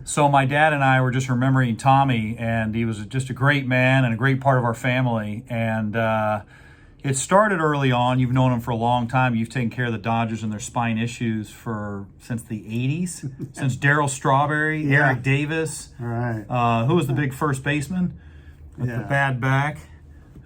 So my dad and I were just remembering Tommy, and he was just a great man and a great part of our family. And it started early on. You've known him for a long time. You've taken care of the Dodgers and their spine issues since the 80s, since Darryl Strawberry, Eric Davis. Right. Who was the big first baseman with the bad back?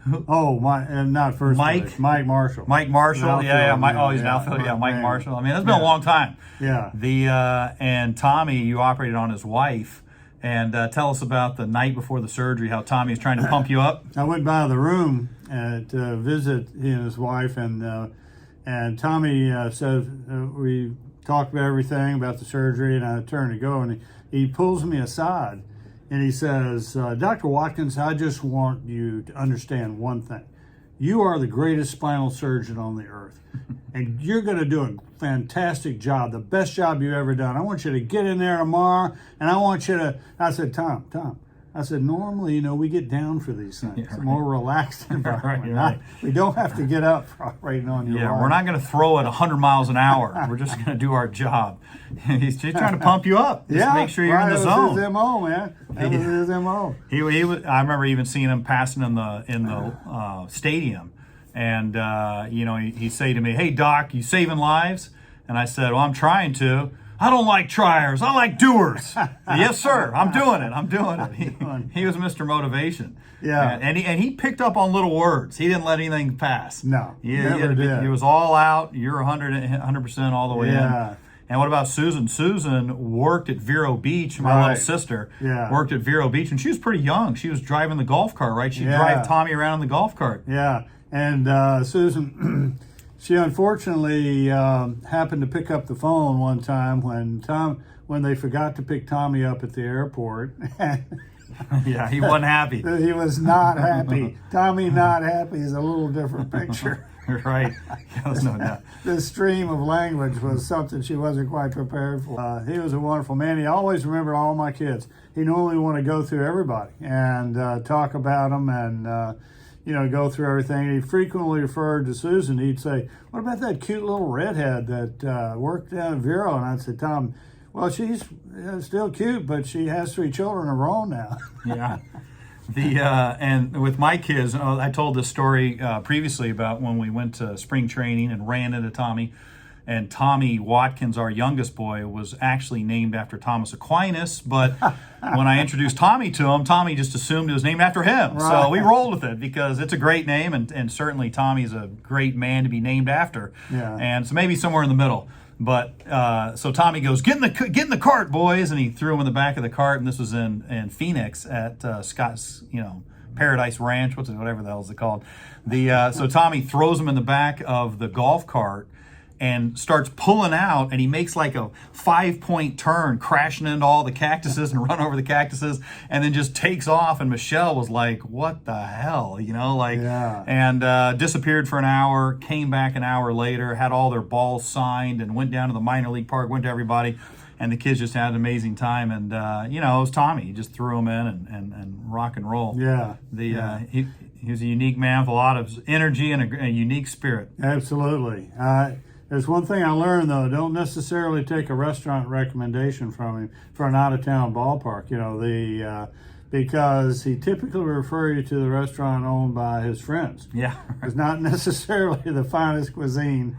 Not first Mike? base. Mike Marshall. Mike Marshall, Mike Marshall. I mean, that's been a long time. Yeah. And Tommy, you operated on his wife. And tell us about the night before the surgery, how Tommy was trying to pump you up. I went by the room to visit he and his wife, and Tommy said, we talked about everything, about the surgery, and I turned to go, and he pulls me aside, and he says, Dr. Watkins, I just want you to understand one thing. You are the greatest spinal surgeon on the earth, and you're going to do a fantastic job, the best job you've ever done. I want you to get in there tomorrow, and I said, Tom, I said, normally, we get down for these things. It's a more relaxed environment. Right. We don't have to get up operating on your Yeah, arm. we're not going to throw at 100 miles an hour. We're just going to do our job. He's just trying to pump you up. Just to make sure you're in the zone. That was his MO, man. That was his MO. He was, I remember even seeing him passing in the stadium. And, he'd say to me, hey, Doc, you saving lives? And I said, well, I'm trying to. I don't like triers. I like doers. Yes, sir. I'm doing it. He was Mr. Motivation. Yeah. And he picked up on little words. He didn't let anything pass. No, never did. He was all out. You're 100% all the way in. And what about Susan? Susan worked at Vero Beach. My little sister worked at Vero Beach, and she was pretty young. She was driving the golf cart, right? She'd drive Tommy around in the golf cart. Yeah. And Susan, she unfortunately happened to pick up the phone one time when they forgot to pick Tommy up at the airport. Yeah, he wasn't happy. He was not happy. Tommy not happy is a little different picture. Right. There's no doubt. The stream of language was something she wasn't quite prepared for. He was a wonderful man. He always remembered all my kids. He normally wanted to go through everybody and talk about them and go through everything. He frequently referred to Susan. He'd say, what about that cute little redhead that worked down at Vero? And I'd say, Tom, well, she's still cute, but she has 3 children of her own now. Yeah. And with my kids, I told this story previously about when we went to spring training and ran into Tommy. And Tommy Watkins, our youngest boy, was actually named after Thomas Aquinas. But when I introduced Tommy to him, Tommy just assumed it was named after him. Right. So we rolled with it because it's a great name. And certainly Tommy's a great man to be named after. Yeah. And so maybe somewhere in the middle. But so Tommy goes, get in the cart, boys. And he threw him in the back of the cart. And this was in Phoenix at Scott's, Paradise Ranch, whatever the hell is it called. So Tommy throws him in the back of the golf cart and starts pulling out, and he makes like a 5-point turn, crashing into all the cactuses and run over the cactuses, and then just takes off. And Michelle was like, what the hell, and disappeared for an hour, came back an hour later, had all their balls signed, and went down to the minor league park, went to everybody, and the kids just had an amazing time. And, it was Tommy. He just threw him in and rock and roll. Yeah. He was a unique man with a lot of energy and a unique spirit. Absolutely. There's one thing I learned, though. Don't necessarily take a restaurant recommendation from him for an out-of-town ballpark, because he typically refer you to the restaurant owned by his friends. Yeah. It's not necessarily the finest cuisine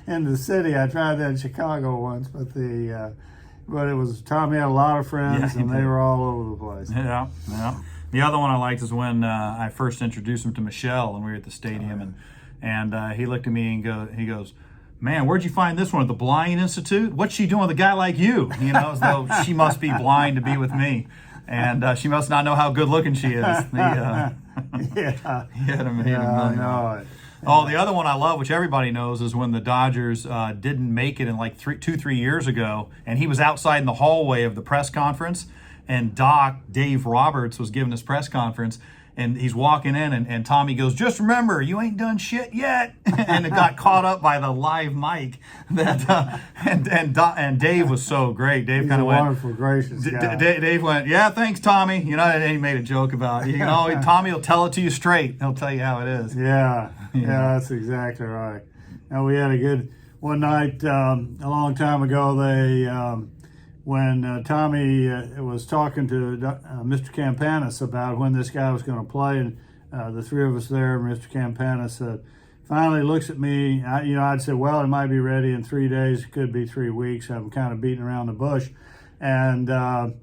in the city. I tried that in Chicago once, but it was Tommy had a lot of friends, and they were all over the place. Yeah. The other one I liked is when I first introduced him to Michelle, and we were at the stadium, and he looked at me and he goes, man, where'd you find this one? At the Blind Institute? What's she doing with a guy like you? As though she must be blind to be with me. And she must not know how good looking she is. He had made a million. Oh, the other one I love, which everybody knows, is when the Dodgers didn't make it in like 3 years ago, and he was outside in the hallway of the press conference, and Dave Roberts was giving this press conference, and he's walking in, and Tommy goes, just remember, you ain't done shit yet. And it got caught up by the live mic. And Dave was so great. Dave kind of went, wonderful, gracious guy. Dave went, yeah, thanks, Tommy. And he made a joke about it. Tommy will tell it to you straight. He'll tell you how it is. Yeah, that's exactly right. Now, we had a good one night a long time ago. when Tommy was talking to Mr. Campanis about when this guy was going to play, and the three of us there, Mr. Campanis finally looks at me. I'd said, well, it might be ready in 3 days. It could be 3 weeks. I'm kind of beating around the bush. And Mr.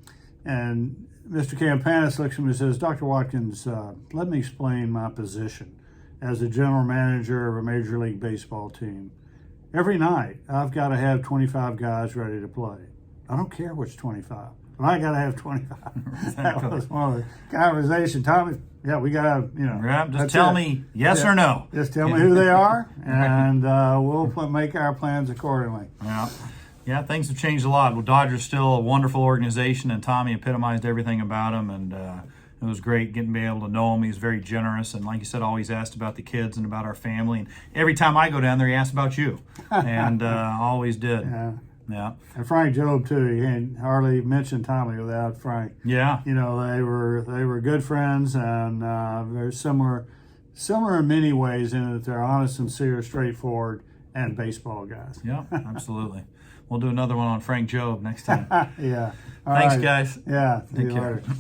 Campanis looks at me and says, Dr. Watkins, let me explain my position as a general manager of a Major League Baseball team. Every night, I've got to have 25 guys ready to play. I don't care which 25. But I got to have 25. Exactly. That was one of the conversation. Tommy, yeah, we got to have, Yeah, just that's tell it. me yes or no. Just tell me who they are, and we'll make our plans accordingly. Yeah, things have changed a lot. Well, Dodger's still a wonderful organization, and Tommy epitomized everything about him, and it was great getting to be able to know him. He's very generous, and like you said, always asked about the kids and about our family. And every time I go down there, he asks about you, and always did. Yeah. And Frank Job too. He hadn't hardly mentioned Tommy without Frank. Yeah. They were good friends, and very similar in many ways in that they're honest, sincere, straightforward, and baseball guys. Yeah, absolutely. We'll do another one on Frank Job next time. Yeah. All Thanks, right. guys. Yeah. See Take you care. later.